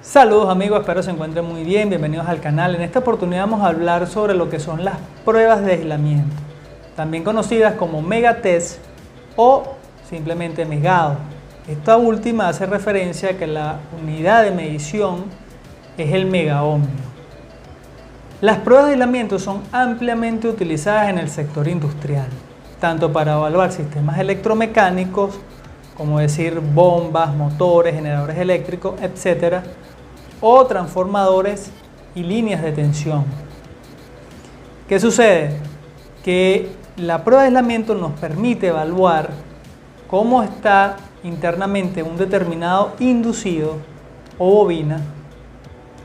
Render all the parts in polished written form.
Saludos amigos, espero se encuentren muy bien, bienvenidos al canal. En esta oportunidad vamos a hablar sobre lo que son las pruebas de aislamiento, también conocidas como megatest o simplemente megado. Esta última hace referencia a que la unidad de medición es el megaohmio. Las pruebas de aislamiento son ampliamente utilizadas en el sector industrial, tanto para evaluar sistemas electromecánicos, como decir bombas, motores, generadores eléctricos, etc., o transformadores y líneas de tensión. ¿Qué sucede? Que la prueba de aislamiento nos permite evaluar cómo está internamente un determinado inducido o bobina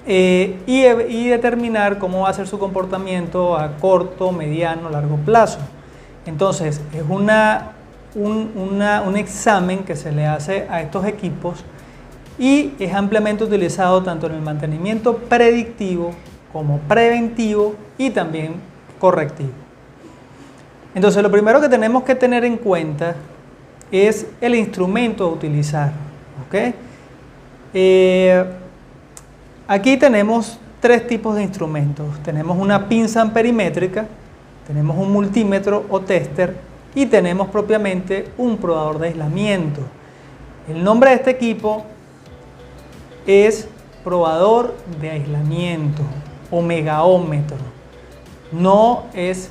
y determinar cómo va a ser su comportamiento a corto, mediano, largo plazo. Entonces es un examen que se le hace a estos equipos y es ampliamente utilizado tanto en el mantenimiento predictivo como preventivo y también correctivo. Entonces lo primero que tenemos que tener en cuenta es el instrumento a utilizar, ¿okay? Aquí tenemos tres tipos de instrumentos. Tenemos una pinza amperimétrica, tenemos un multímetro o tester y tenemos propiamente un probador de aislamiento. El nombre de este equipo es probador de aislamiento o megaómetro. No es,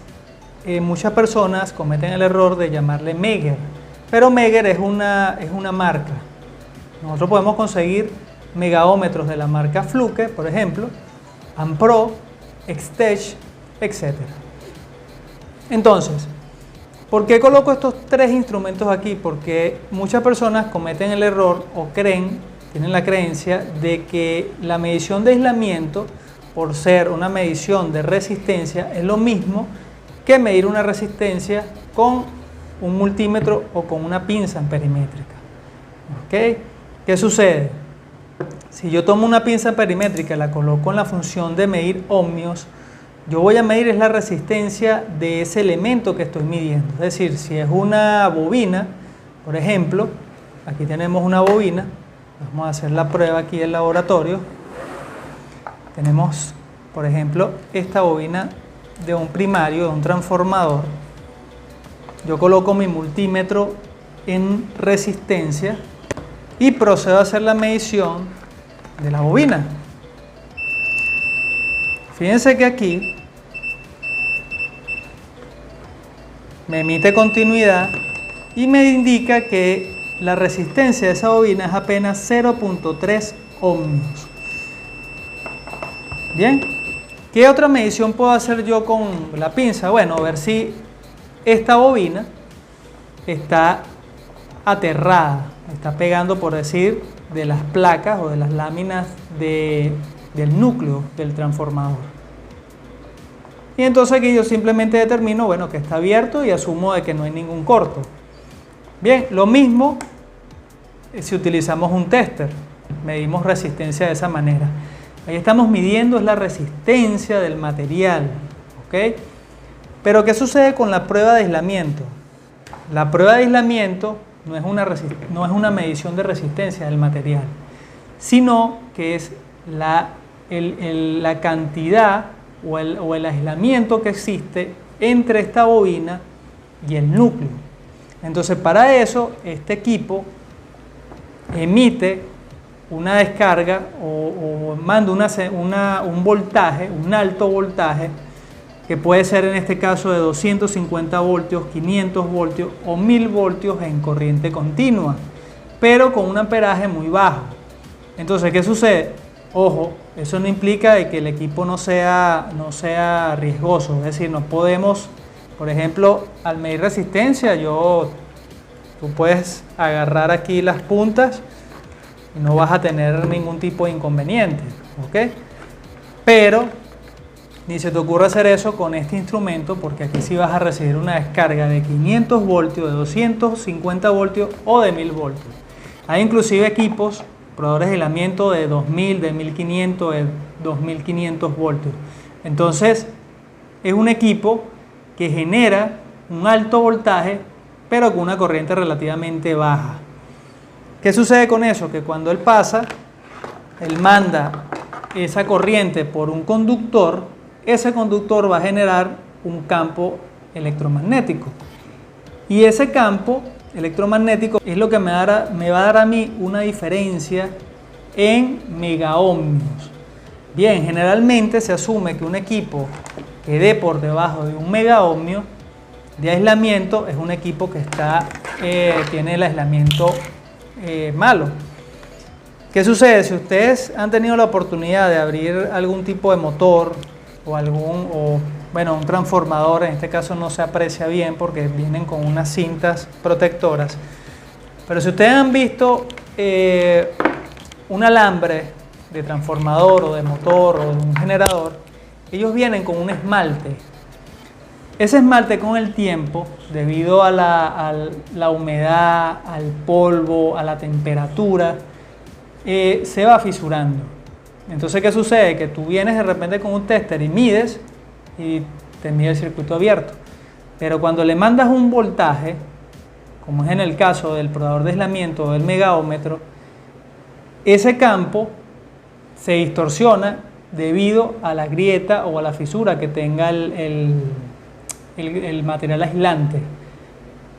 muchas personas cometen el error de llamarle Megger, pero Megger es una marca. Nosotros podemos conseguir megaómetros de la marca Fluke, por ejemplo, Ampro, Xtech, etc. Entonces, ¿por qué coloco estos tres instrumentos aquí? Porque muchas personas cometen el error o tienen la creencia de que la medición de aislamiento, por ser una medición de resistencia, es lo mismo que medir una resistencia con un multímetro o con una pinza amperimétrica. ¿Okay? ¿Qué sucede? Si yo tomo una pinza amperimétrica y la coloco en la función de medir ohmios, yo voy a medir la resistencia de ese elemento que estoy midiendo. Es decir, si es una bobina, por ejemplo, aquí tenemos una bobina, vamos a hacer la prueba aquí en el laboratorio. Tenemos, por ejemplo, esta bobina de un primario, de un transformador. Yo coloco mi multímetro en resistencia y procedo a hacer la medición de la bobina. Fíjense que aquí me emite continuidad y me indica que la resistencia de esa bobina es apenas 0.3 ohmios. Bien, ¿qué otra medición puedo hacer yo con la pinza? Bueno, ver si esta bobina está aterrada, está pegando, por decir, de las placas o de las láminas del núcleo del transformador. Y entonces aquí yo simplemente determino, bueno, que está abierto y asumo de que no hay ningún corto. Bien, lo mismo si utilizamos un tester, medimos resistencia de esa manera. Ahí estamos midiendo es la resistencia del material, ¿ok? Pero ¿qué sucede con la prueba de aislamiento? La prueba de aislamiento no es una medición de resistencia del material, sino que es la cantidad o el aislamiento que existe entre esta bobina y el núcleo. Entonces, para eso, este equipo emite una descarga o manda un voltaje, un alto voltaje, que puede ser en este caso de 250 voltios, 500 voltios o 1000 voltios en corriente continua, pero con un amperaje muy bajo. Entonces, ¿qué sucede? Ojo, eso no implica de que el equipo no sea riesgoso, es decir, no podemos, por ejemplo, al medir resistencia, tú puedes agarrar aquí las puntas y no vas a tener ningún tipo de inconveniente, ¿ok? Pero ni se te ocurre hacer eso con este instrumento, porque aquí sí vas a recibir una descarga de 500 voltios, de 250 voltios o de 1000 voltios. Hay inclusive equipos, probadores de aislamiento de 2000, de 1500, de 2500 voltios. Entonces, es un equipo que genera un alto voltaje, pero con una corriente relativamente baja. ¿Qué sucede con eso? Que cuando él pasa, él manda esa corriente por un conductor, ese conductor va a generar un campo electromagnético. Y ese campo electromagnético es lo que me va a dar a mí una diferencia en megaohmios. Bien, generalmente se asume que un equipo que dé por debajo de 1 megaohmio de aislamiento es un equipo que tiene el aislamiento malo. ¿Qué sucede? Si ustedes han tenido la oportunidad de abrir algún tipo de motor o un transformador, en este caso no se aprecia bien porque vienen con unas cintas protectoras, pero si ustedes han visto un alambre de transformador o de motor o de un generador, ellos vienen con un esmalte. Ese esmalte con el tiempo, debido a la humedad, al polvo, a la temperatura, se va fisurando. Entonces, ¿qué sucede? Que tú vienes de repente con un tester y mides y te mide el circuito abierto. Pero cuando le mandas un voltaje, como es en el caso del probador de aislamiento o del megaómetro, ese campo se distorsiona debido a la grieta o a la fisura que tenga el material aislante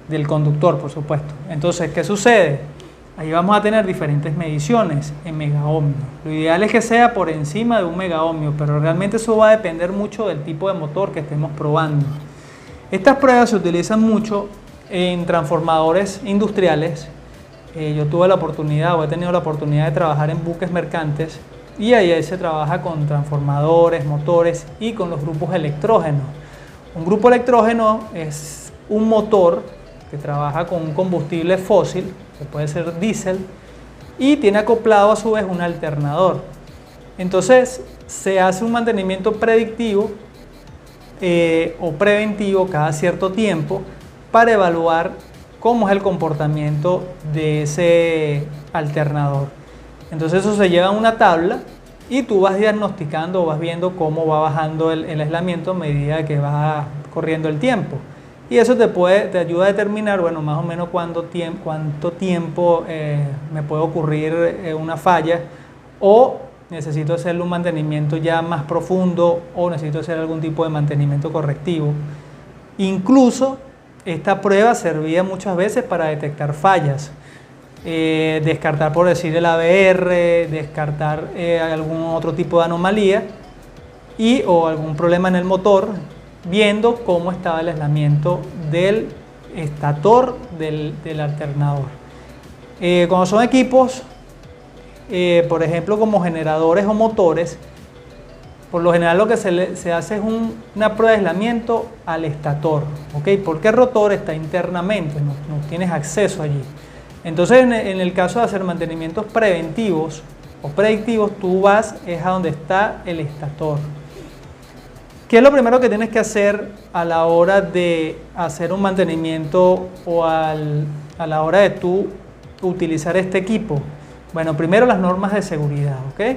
del conductor, por supuesto. Entonces, ¿qué sucede? Ahí vamos a tener diferentes mediciones en megaohmios. Lo ideal es que sea por encima de 1 megaohmio, pero realmente eso va a depender mucho del tipo de motor que estemos probando. Estas pruebas se utilizan mucho en transformadores industriales. Yo tuve la oportunidad o he tenido la oportunidad de trabajar en buques mercantes y ahí se trabaja con transformadores, motores y con los grupos electrógenos. Un grupo electrógeno es un motor que trabaja con un combustible fósil, que puede ser diésel, y tiene acoplado a su vez un alternador. Entonces se hace un mantenimiento predictivo o preventivo cada cierto tiempo para evaluar cómo es el comportamiento de ese alternador. Entonces eso se lleva a una tabla y tú vas diagnosticando o vas viendo cómo va bajando el aislamiento a medida que va corriendo el tiempo. Y eso te ayuda a determinar, bueno, más o menos cuánto tiempo me puede ocurrir una falla, o necesito hacerle un mantenimiento ya más profundo, o necesito hacer algún tipo de mantenimiento correctivo. Incluso esta prueba servía muchas veces para detectar fallas, descartar, por decir, el ABR, descartar algún otro tipo de anomalía o algún problema en el motor, viendo cómo estaba el aislamiento del estator del alternador. Cuando son equipos, por ejemplo, como generadores o motores, por lo general lo que se hace es una prueba de aislamiento al estator, ¿okay? Porque el rotor está internamente, no tienes acceso allí. Entonces, en el caso de hacer mantenimientos preventivos o predictivos, tú vas a donde está el estator. ¿Qué es lo primero que tienes que hacer a la hora de hacer un mantenimiento o a la hora de tú utilizar este equipo? Bueno, primero las normas de seguridad, ¿ok?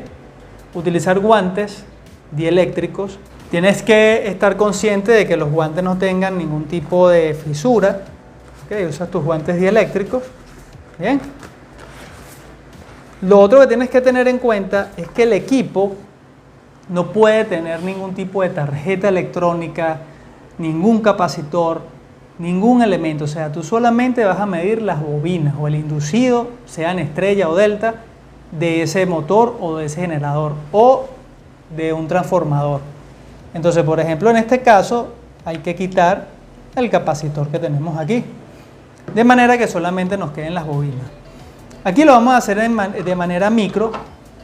Utilizar guantes dieléctricos. Tienes que estar consciente de que los guantes no tengan ningún tipo de fisura, ¿ok? Usas tus guantes dieléctricos. Bien. Lo otro que tienes que tener en cuenta es que el equipo no puede tener ningún tipo de tarjeta electrónica, ningún capacitor, ningún elemento. O sea, tú solamente vas a medir las bobinas o el inducido, sean estrella o delta, de ese motor o de ese generador o de un transformador. Entonces, por ejemplo, en este caso hay que quitar el capacitor que tenemos aquí, de manera que solamente nos queden las bobinas. Aquí lo vamos a hacer de manera micro,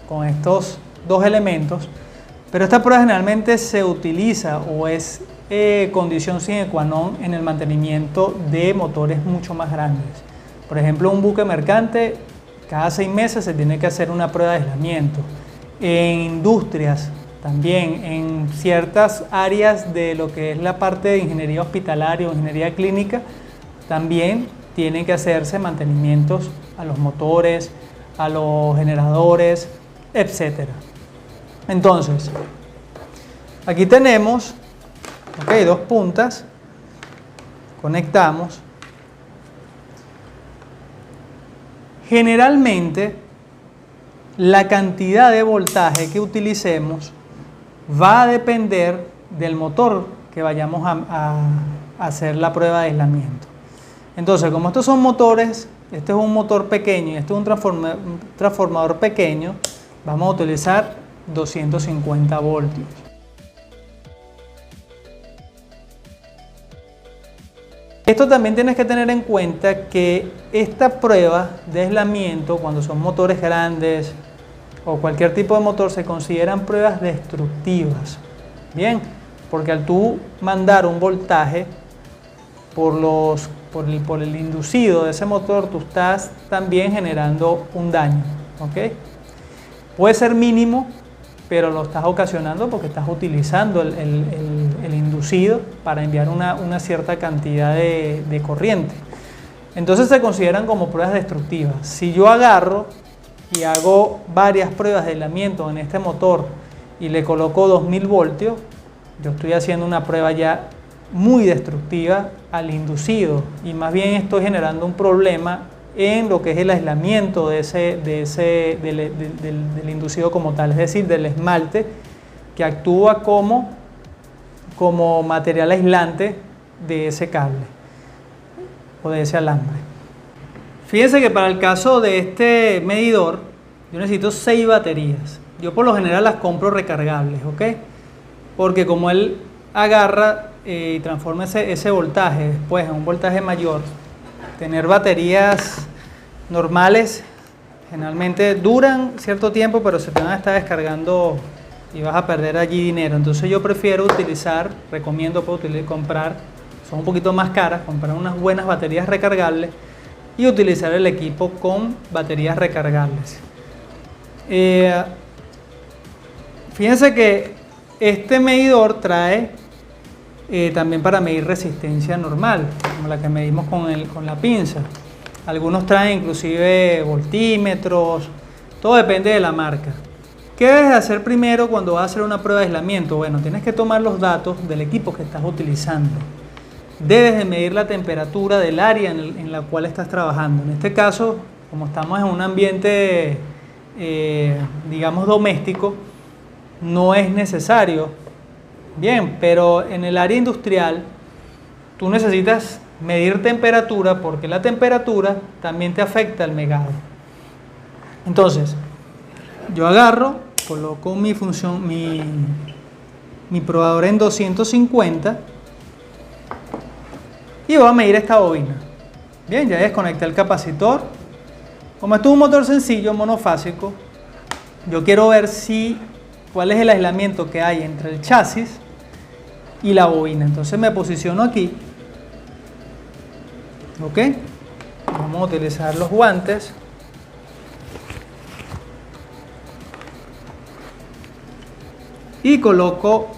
con estos dos elementos, pero esta prueba generalmente se utiliza o es condición sine qua non en el mantenimiento de motores mucho más grandes. Por ejemplo, un buque mercante, cada 6 meses se tiene que hacer una prueba de aislamiento. En industrias también, en ciertas áreas de lo que es la parte de ingeniería hospitalaria o ingeniería clínica, también tienen que hacerse mantenimientos a los motores, a los generadores, etc. Entonces, aquí tenemos, okay, 2 puntas, conectamos. Generalmente, la cantidad de voltaje que utilicemos va a depender del motor que vayamos a hacer la prueba de aislamiento. Entonces, como estos son motores, este es un motor pequeño y este es un transformador pequeño, vamos a utilizar 250 voltios. Esto también tienes que tener en cuenta que esta prueba de aislamiento, cuando son motores grandes o cualquier tipo de motor, se consideran pruebas destructivas. Bien, porque al tú mandar un voltaje por el inducido de ese motor, tú estás también generando un daño. ¿Ok? Puede ser mínimo, pero lo estás ocasionando porque estás utilizando el inducido para enviar una cierta cantidad de corriente. Entonces se consideran como pruebas destructivas. Si yo agarro y hago varias pruebas de aislamiento en este motor y le coloco 2000 voltios, yo estoy haciendo una prueba ya muy destructiva al inducido y más bien estoy generando un problema en lo que es el aislamiento del inducido como tal, es decir, del esmalte que actúa como material aislante de ese cable o de ese alambre. Fíjense que para el caso de este medidor yo necesito 6 baterías. Yo por lo general las compro recargables, ¿ok? Porque como él agarra y transforma ese voltaje después en un voltaje mayor, tener baterías normales generalmente duran cierto tiempo, pero se te van a estar descargando y vas a perder allí dinero. Entonces yo prefiero recomiendo comprar, son un poquito más caras, comprar unas buenas baterías recargables y utilizar el equipo con baterías recargables. Fíjense que este medidor trae también para medir resistencia normal, como la que medimos con la pinza. Algunos traen inclusive voltímetros, todo depende de la marca. ¿Qué debes de hacer primero cuando vas a hacer una prueba de aislamiento? Bueno, tienes que tomar los datos del equipo que estás utilizando. Debes de medir la temperatura del área en la cual estás trabajando. En este caso, como estamos en un ambiente, digamos, doméstico, no es necesario. Bien, pero en el área industrial tú necesitas medir temperatura porque la temperatura también te afecta al megado. Entonces, yo agarro, coloco mi probador en 250 y voy a medir esta bobina. Bien, ya desconecté el capacitor. Como esto es un motor sencillo, monofásico, yo quiero ver cuál es el aislamiento que hay entre el chasis y la bobina. Entonces me posiciono aquí. ¿Ok? Vamos a utilizar los guantes. Y coloco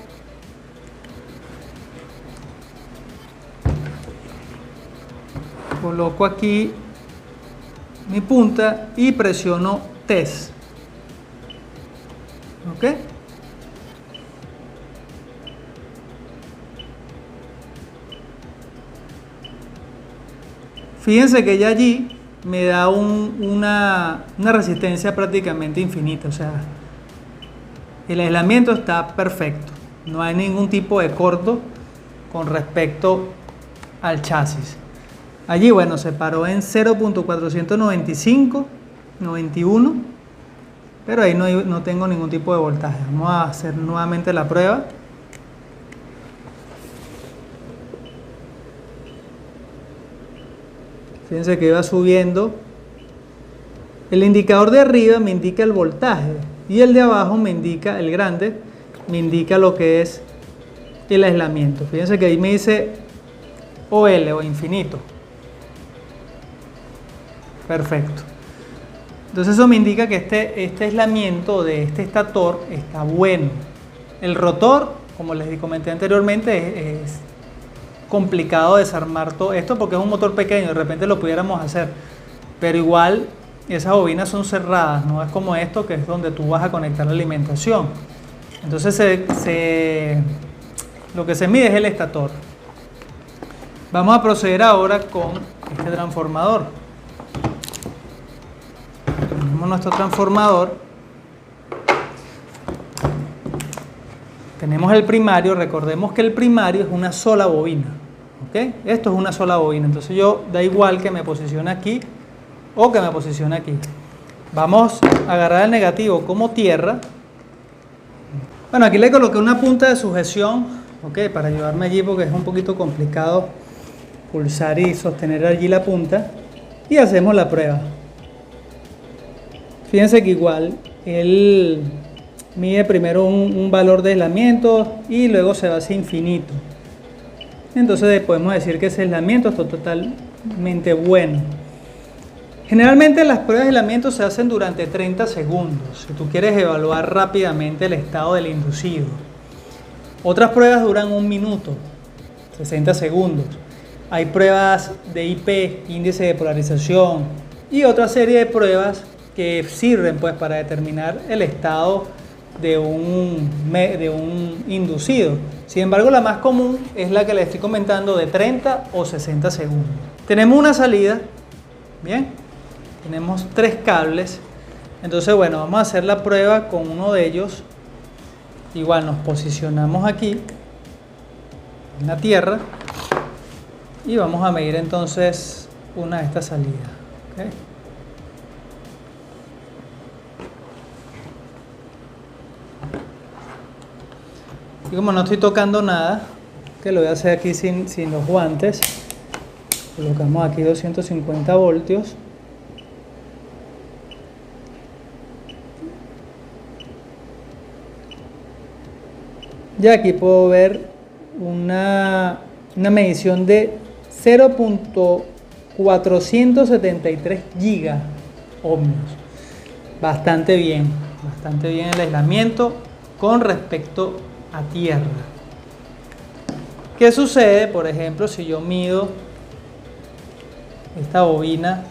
aquí mi punta y presiono test. ¿Ok? Fíjense que ya allí me da una resistencia prácticamente infinita, o sea, el aislamiento está perfecto, no hay ningún tipo de corto con respecto al chasis. Allí, bueno, se paró en 0.495, 91, pero ahí no tengo ningún tipo de voltaje. Vamos a hacer nuevamente la prueba. Fíjense que va subiendo. El indicador de arriba me indica el voltaje y el de abajo me indica, el grande, me indica lo que es el aislamiento. Fíjense que ahí me dice OL o infinito. Perfecto. Entonces eso me indica que este aislamiento de este estator está bueno. El rotor, como les comenté anteriormente, es complicado desarmar todo esto porque es un motor pequeño, de repente lo pudiéramos hacer, pero igual esas bobinas son cerradas, no es como esto que es donde tú vas a conectar la alimentación. Entonces lo que se mide es el estator. Vamos a proceder ahora con este transformador. Tenemos nuestro transformador. tenemos el primario, recordemos que el primario es una sola bobina, ¿ok? Esto es una sola bobina, entonces yo da igual que me posicione aquí o que me posicione aquí. Vamos a agarrar el negativo como tierra. Bueno, aquí le coloqué una punta de sujeción, ¿ok? Para ayudarme allí porque es un poquito complicado pulsar y sostener allí la punta. Y hacemos la prueba. Fíjense que igual él mide primero un valor de aislamiento y luego se va hacia infinito. Entonces podemos decir que ese aislamiento está totalmente bueno. Generalmente las pruebas de aislamiento se hacen durante 30 segundos, si tú quieres evaluar rápidamente el estado del inducido. Otras pruebas duran 1 minuto, 60 segundos. Hay pruebas de IP, índice de polarización, y otra serie de pruebas que sirven pues para determinar el estado de un inducido. Sin embargo, la más común es la que les estoy comentando, de 30 o 60 segundos. Tenemos una salida, bien, tenemos 3 cables. Entonces, bueno, vamos a hacer la prueba con uno de ellos. Igual nos posicionamos aquí en la tierra y vamos a medir entonces una de estas salidas, ¿okay? Y como no estoy tocando nada, que lo voy a hacer aquí sin los guantes, colocamos aquí 250 voltios. Y aquí puedo ver una medición de 0.473 giga ohmios. Bastante bien el aislamiento con respecto a tierra. ¿Qué sucede, por ejemplo, si yo mido esta bobina,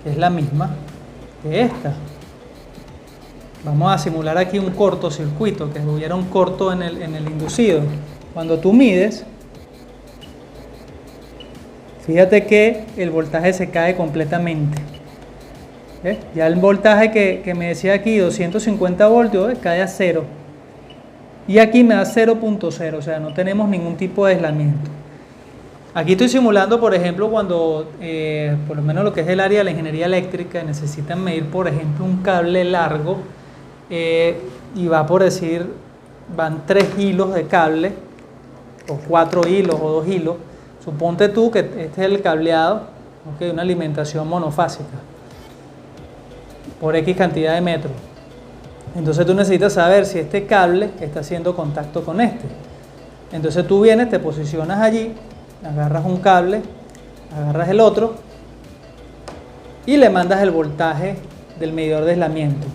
que es la misma que esta? Vamos a simular aquí un cortocircuito, que hubiera un corto en el inducido. Cuando tú mides, fíjate que el voltaje se cae completamente. ¿Ves? Ya el voltaje que me decía aquí, 250 voltios, ¿ves? Cae a 0. Y aquí me da 0.0, o sea, no tenemos ningún tipo de aislamiento. Aquí estoy simulando, por ejemplo, cuando, por lo menos lo que es el área de la ingeniería eléctrica, necesitan medir, por ejemplo, un cable largo, y va por decir, van 3 hilos de cable, o 4 hilos, o 2 hilos. Suponte tú que este es el cableado, ¿okay? Una alimentación monofásica, por X cantidad de metros. Entonces tú necesitas saber si este cable está haciendo contacto con este. Entonces tú vienes, te posicionas allí, agarras un cable, agarras el otro y le mandas el voltaje del medidor de aislamiento.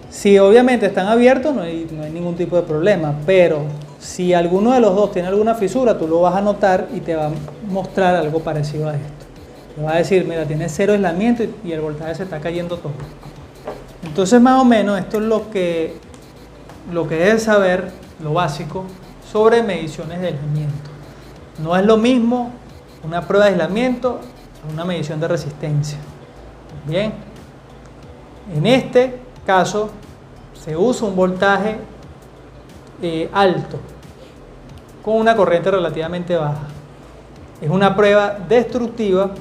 Si obviamente están abiertos, no hay ningún tipo de problema, pero si alguno de los dos tiene alguna fisura, tú lo vas a notar y te va a mostrar algo parecido a esto. Te va a decir, mira, tiene 0 aislamiento y el voltaje se está cayendo todo. Entonces, más o menos, esto es lo que debes saber, lo básico, sobre mediciones de aislamiento. No es lo mismo una prueba de aislamiento a una medición de resistencia. Bien, en este caso se usa un voltaje alto con una corriente relativamente baja. Es una prueba destructiva,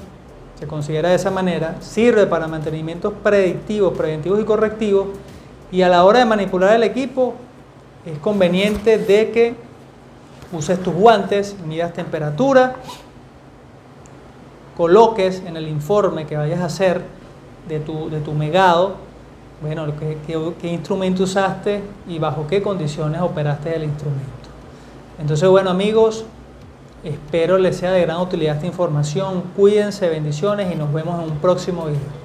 se considera de esa manera, sirve para mantenimientos predictivos, preventivos y correctivos, y a la hora de manipular el equipo es conveniente de que uses tus guantes, midas temperatura, coloques en el informe que vayas a hacer de tu megado, bueno, qué instrumento usaste y bajo qué condiciones operaste el instrumento. Entonces, bueno, amigos, espero les sea de gran utilidad esta información. Cuídense, bendiciones y nos vemos en un próximo video.